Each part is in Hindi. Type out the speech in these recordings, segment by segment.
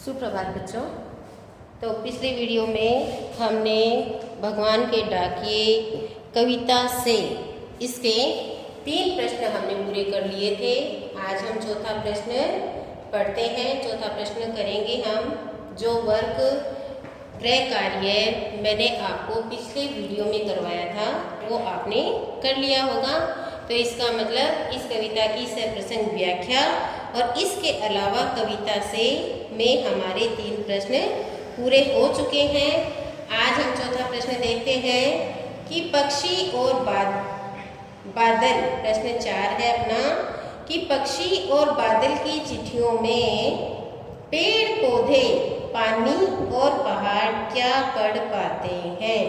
सुप्रभात बच्चों। तो पिछले वीडियो में हमने भगवान के डाकिए कविता से इसके 3 प्रश्न हमने पूरे कर लिए थे। आज हम चौथा प्रश्न पढ़ते हैं। चौथा प्रश्न करेंगे हम। जो वर्क गृह कार्य मैंने आपको पिछले वीडियो में करवाया था वो आपने कर लिया होगा। तो इसका मतलब इस कविता की सप्रसंग व्याख्या और इसके अलावा कविता से में हमारे 3 प्रश्न पूरे हो चुके हैं। आज हम चौथा प्रश्न देखते हैं कि पक्षी और बादल, प्रश्न 4 है अपना, कि पक्षी और बादल की चिट्ठियों में पेड़ पौधे, पानी और पहाड़ क्या पढ़ पाते हैं।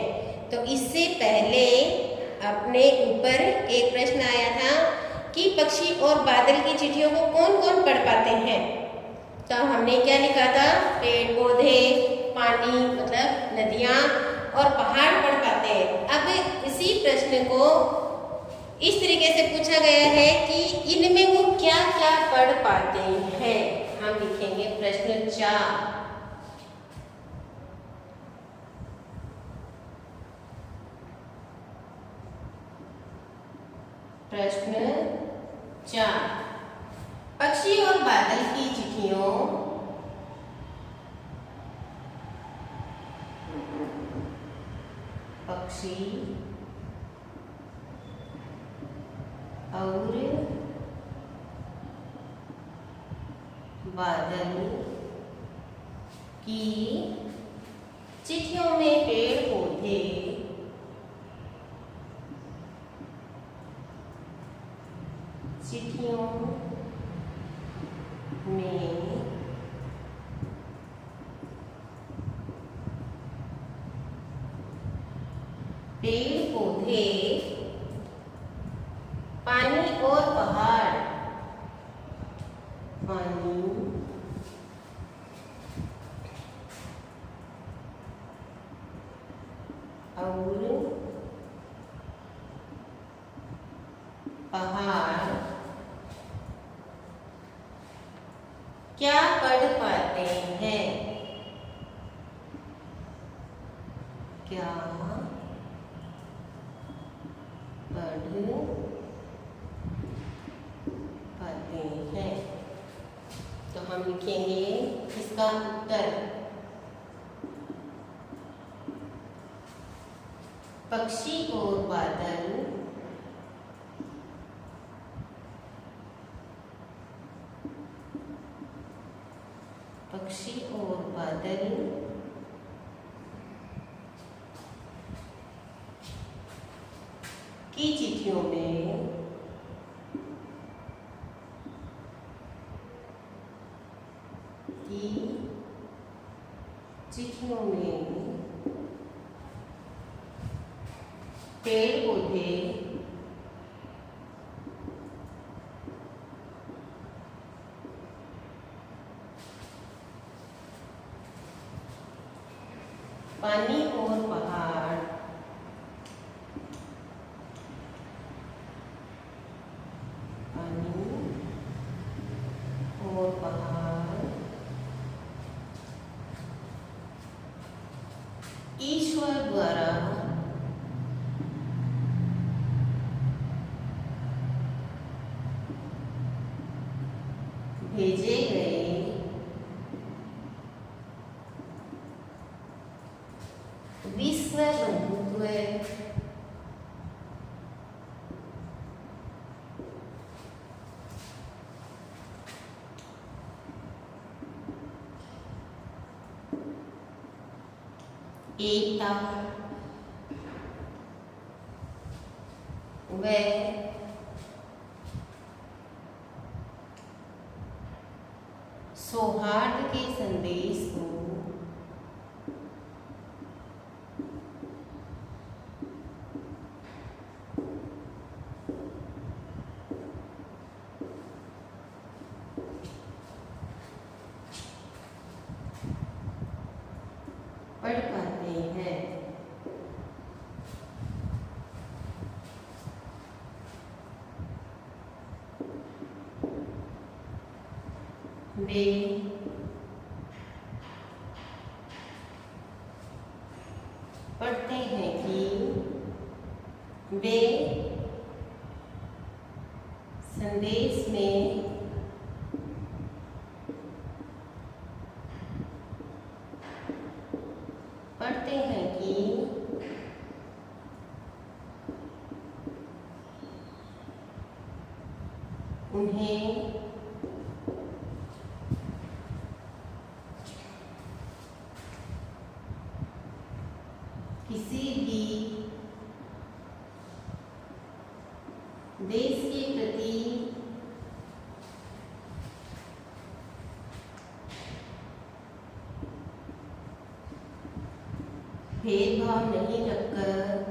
तो इससे पहले अपने ऊपर एक प्रश्न आया था कि पक्षी और बादल की चिट्ठियों को कौन कौन पढ़ पाते हैं। तो हमने क्या लिखा था, पेड़ पौधे, पानी मतलब नदियाँ और पहाड़ पढ़ पाते हैं। अब इसी प्रश्न को इस तरीके से पूछा गया है कि इनमें वो क्या क्या पढ़ पाते हैं। हम लिखेंगे प्रश्न 4। प्रश्न 4, पक्षी और बादल की चिट्ठियों पक्षी और बादल की चिट्ठियों में पेड़ पौधे, चिट्ठियों में पेड़ पौधे, पानी और पहाड़, पानी और पहाड़ क्या पढ़ पाते हैं। क्या पढ़ पाते हैं। तो हम लिखेंगे इसका उत्तर, पक्षी और बादल पक्षी और बादल की चिट्ठियों में पेड़ पौधे, पानी और पहाड़ ईश्वर द्वारा भेजे गए विश्व बंधुत्व एकता व सौहार्द के संदेश को पढ़ पाते हैं। वे वे संदेश में पढ़ते हैं कि उन्हें किसी भी देश के प्रति भेदभाव नहीं रखकर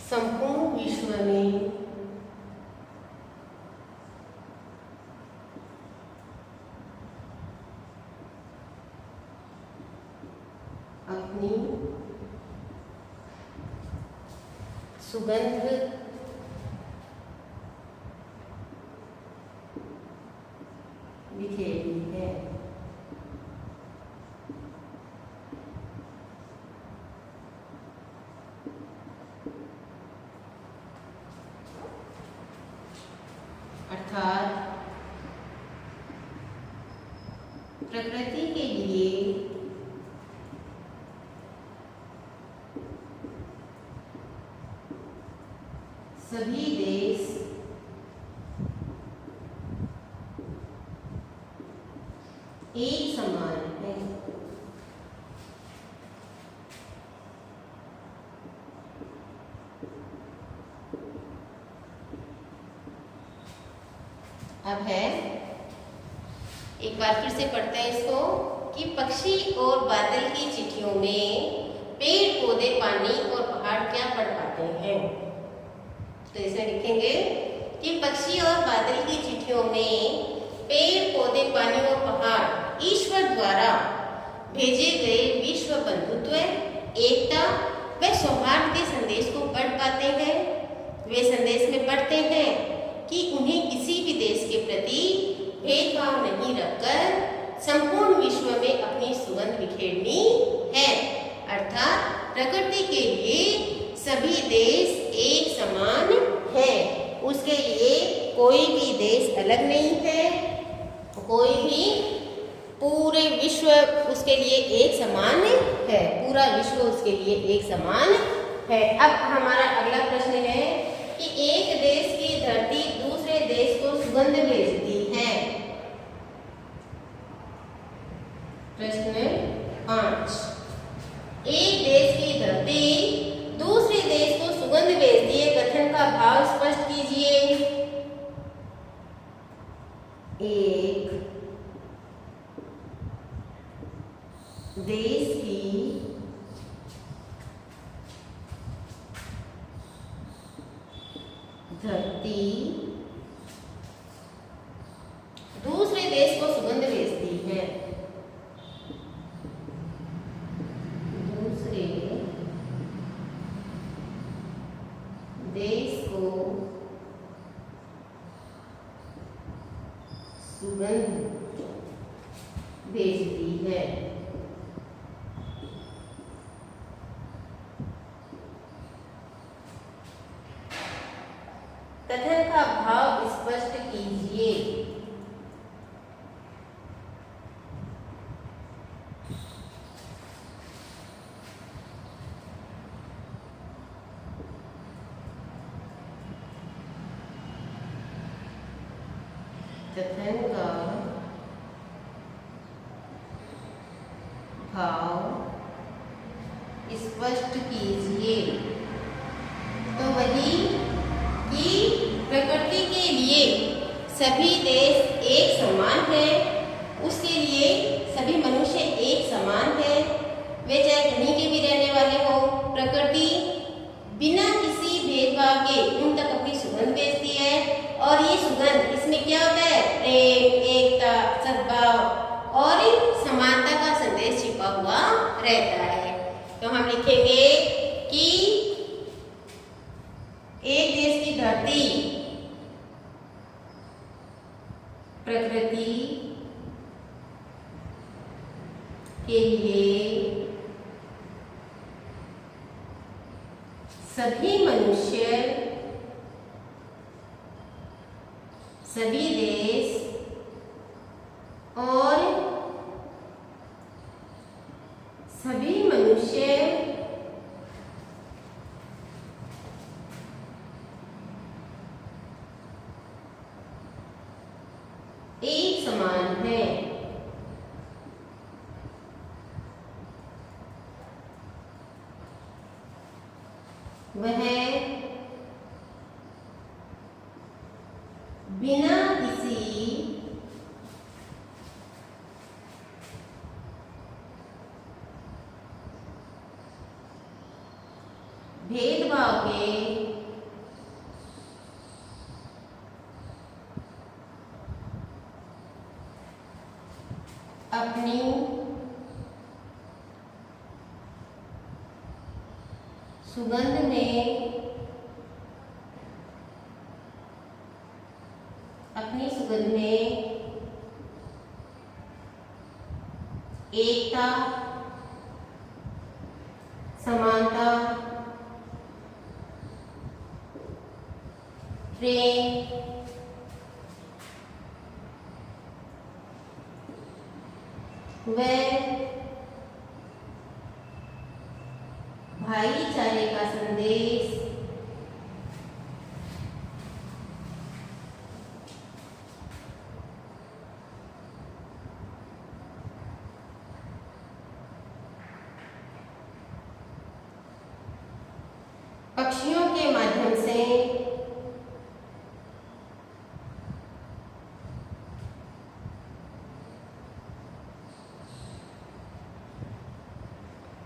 संपूर्ण विश्व में अपनी सुगंध बिखेरी है। अर्थात प्रकृति के लिए सभी देश एक समान है। अब है, एक बार फिर से पढ़ते हैं इसको कि पक्षी और बादल की चिट्ठियों में पेड़ पौधे पानी और पहाड़ क्या पढ़ पाते हैं। तो इसे लिखेंगे कि पक्षी और बादल की चिट्ठियों में पेड़ पौधे पानी और पहाड़ ईश्वर द्वारा भेजे गए विश्व बंधुत्व, एकता व सौहार्द के संदेश को पढ़ पाते हैं। वे संदेश में पढ़ते हैं कि उन्हें किसी भी देश के प्रति भेदभाव नहीं रखकर संपूर्ण विश्व में अपनी सुगंध बिखेरनी है। अर्थात प्रकृति के लिए सभी देश एक समान है, उसके लिए कोई भी देश अलग नहीं है, कोई भी, पूरे विश्व उसके लिए एक समान है, पूरा विश्व उसके लिए एक समान है। अब हमारा अगला प्रश्न है कि एक देश की धरती दूसरे देश को सुगंध भेजती है। प्रश्न 5, एक देश की धरती दूसरे देश को सुगंध भेजती है, कथन का भाव स्पष्ट कीजिए। एक देश की धरती दूसरे देश को सुगंध भेजती है। दूसरे देश को सुगंध भेजती है। कथन का भाव स्पष्ट कीजिए। कथन का भाव स्पष्ट कीजिए। तो वही कि प्रकृति के लिए सभी देश एक समान है, उसके लिए सभी मनुष्य एक समान है। वे चाहे कहीं के भी रहने वाले हो, प्रकृति बिना किसी भेदभाव के उन तक अपनी सुगंध भेजती है। और ये सुगंध, इसमें क्या होता है? प्रेम, एकता, सद्भाव और समानता का संदेश छिपा हुआ रहता है। तो हम लिखेंगे कि एक देश की धरती प्रकृति के लिए सभी मनुष्य, सभी देश और सभी मनुष्य एक समान है। वह बिना किसी भेदभाव के अपनी सुगंध में एकता, समानता, प्रेम, व भाईचारे का संदेश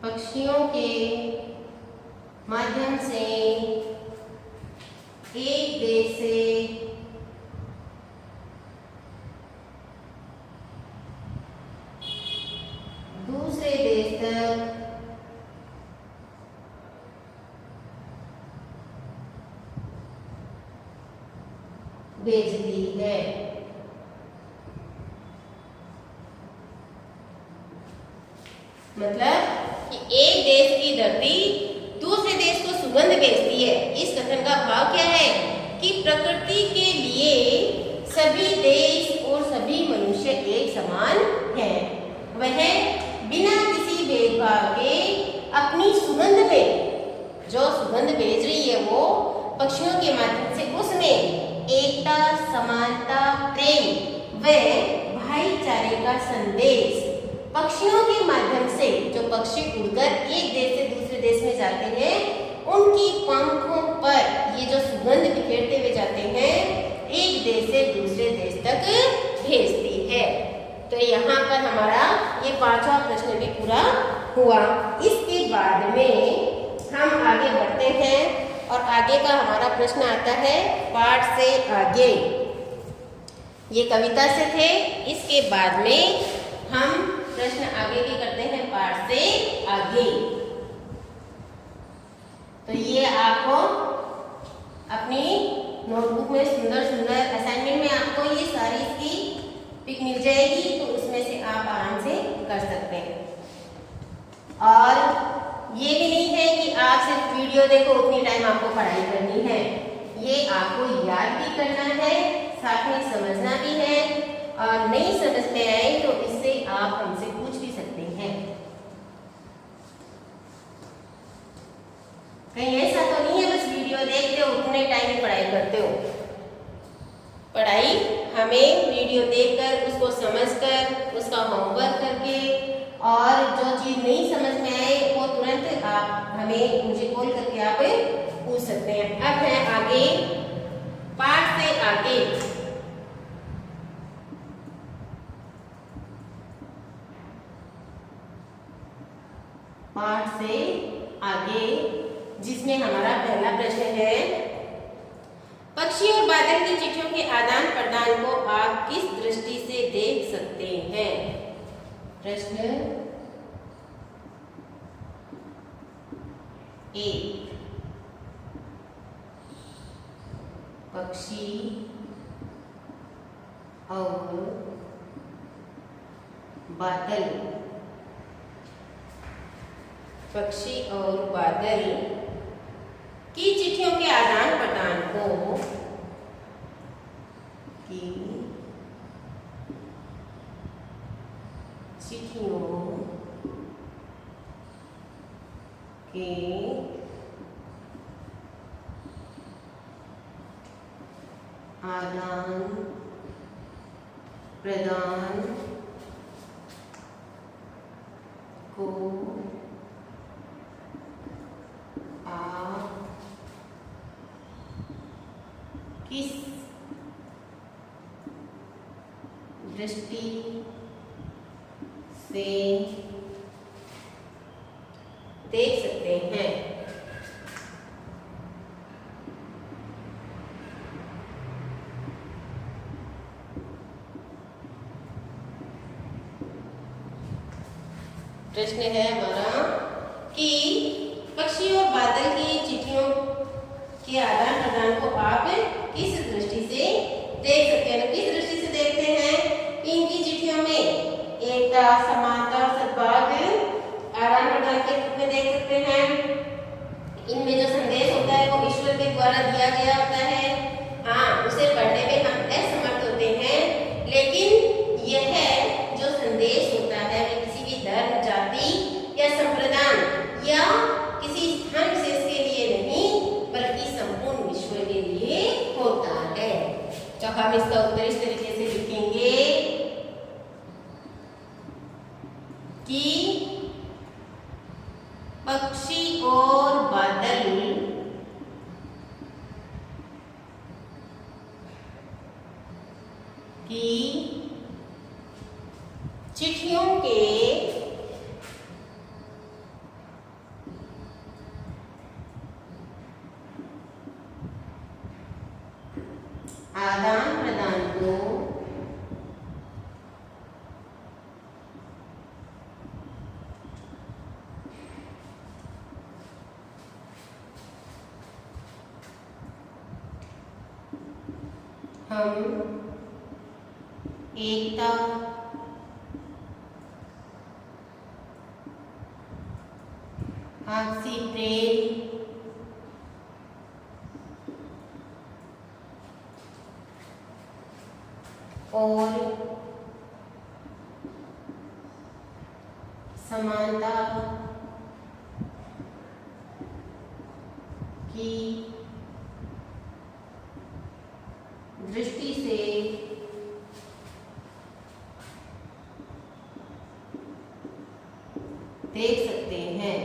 पक्षियों के माध्यम से एक देश से दूसरे देश तक भेजती है। मतलब कि एक देश की धरती दूसरे देश को सुगंध भेजती है। इस कथन का भाव क्या है कि प्रकृति के लिए सभी देश और सभी मनुष्य एक समान है। वह बिना किसी भेदभाव के अपनी सुगंध में जो सुगंध भेज रही है वो पक्षियों के माध्यम से उसमें एकता, समानता, प्रेम व भाईचारे का संदेश पक्षियों के माध्यम से जो पक्षी उड़कर एक देश से दूसरे देश में जाते हैं उनकी पंखों पर ये जो सुगंध बिखेरते हुए जाते हैं एक देश से दूसरे देश तक भेजती है। तो यहाँ पर हमारा ये 5वां प्रश्न भी पूरा हुआ। इसके बाद में हम आगे बढ़ते हैं और आगे का हमारा प्रश्न आता है पाठ से आगे। ये कविता से थे। इसके बाद में हम प्रश्न आगे के करते हैं पाठ से आगे। तो ये आपको अपनी नोटबुक में सुंदर सुंदर असाइनमेंट में आपको ये सारी इसकी पिक मिल जाएगी, तो उसमें से आप आराम से कर सकते हैं। और ये भी नहीं है कि आप सिर्फ वीडियो देखो उतनी टाइम आपको पढ़ाई करनी है, ये आपको याद भी करना है, साथ में समझना भी है। और नहीं समझ में आए तो इससे आप हमसे पूछ भी सकते हैं। कहीं ऐसा तो नहीं है बस वीडियो देखते हो उतने टाइम में पढ़ाई करते हो। पढ़ाई हमें वीडियो देखकर उसको समझकर उसका होमवर्क करके और जो चीज नहीं समझ में आए वो तुरंत आप हमें मुझे कॉल करके आप पूछ सकते हैं। अब है आगे पाठ से आगे। पाठ से आगे जिसमें हमारा पहला प्रश्न है, पक्षी और बादल की चिट्ठियों के आदान प्रदान को आप किस दृष्टि से देख सकते हैं? प्रश्न 1, पक्षी और बादल, पक्षी और बादल की चिट्ठियों के आदान प्रदान को चिट्ठियों के आदान प्रदान को आप किस दृष्टि से देख सकते हैं? प्रश्न है हमारा कि पक्षी और बादल की चिट्ठियों के आदान प्रदान को आप किस दृष्टि से देख सकते हैं? किस दृष्टि से देखते हैं? इनकी चिट्ठियों में एकता, समानता और सद्भाव आदान प्रदान के रूप में देख सकते हैं। इनमें जो संदेश होता है वो ईश्वर के द्वारा दिया गया होता है। हाँ, उसे पढ़ने में हम असमर्थ होते हैं, लेकिन यह जो संदेश होता है वह किसी भी धर्म, जाति या संप्रदाय या किसी स्थान विशेष के लिए नहीं, बल्कि संपूर्ण विश्व के लिए होता है। तो हम इसका उत्तर इस तरीके से लिखेंगे कि पक्षी और बादल की चिट्ठियों के आदान प्रदान को हम एकता, आपसी प्रेम और समानता की दृष्टि से देख सकते हैं।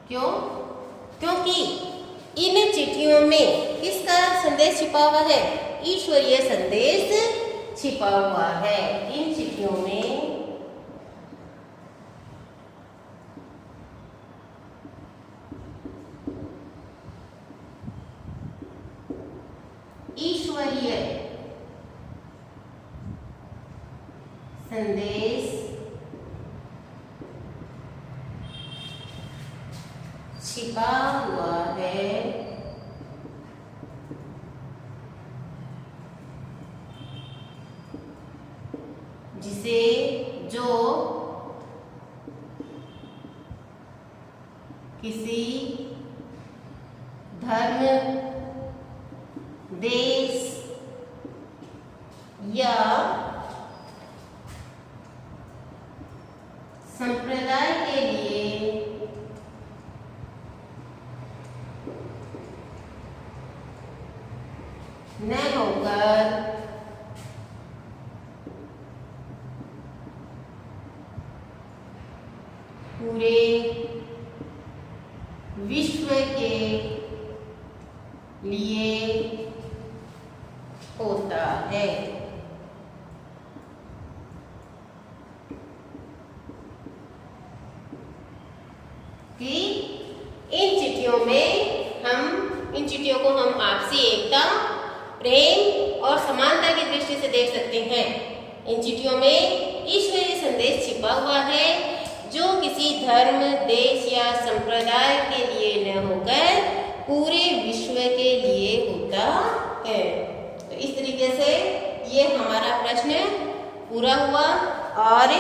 क्यों? क्योंकि इन चिट्ठियों में किसका संदेश छिपा हुआ है? ईश्वरीय संदेश छिपा हुआ है। इन चिट्ठियों में ईश्वरीय संदेश छिपा हुआ है, जिसे जो किसी धर्म, देश या संप्रदाय के लिए न होकर पूरे विश्व के लिए होता है। कि इन चिट्ठियों को हम आपसी एकता, प्रेम और समानता की दृष्टि से देख सकते हैं। इन चिट्ठियों में ईश्वरीय संदेश छिपा हुआ है, जो किसी धर्म, देश या संप्रदाय के लिए न होकर पूरे विश्व के लिए होता है। तो इस तरीके से ये हमारा प्रश्न पूरा हुआ और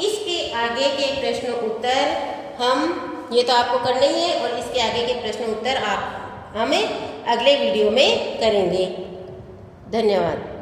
इसके आगे के प्रश्न उत्तर ये तो आपको करना ही है और इसके आगे के प्रश्न उत्तर हमें अगले वीडियो में करेंगे। धन्यवाद।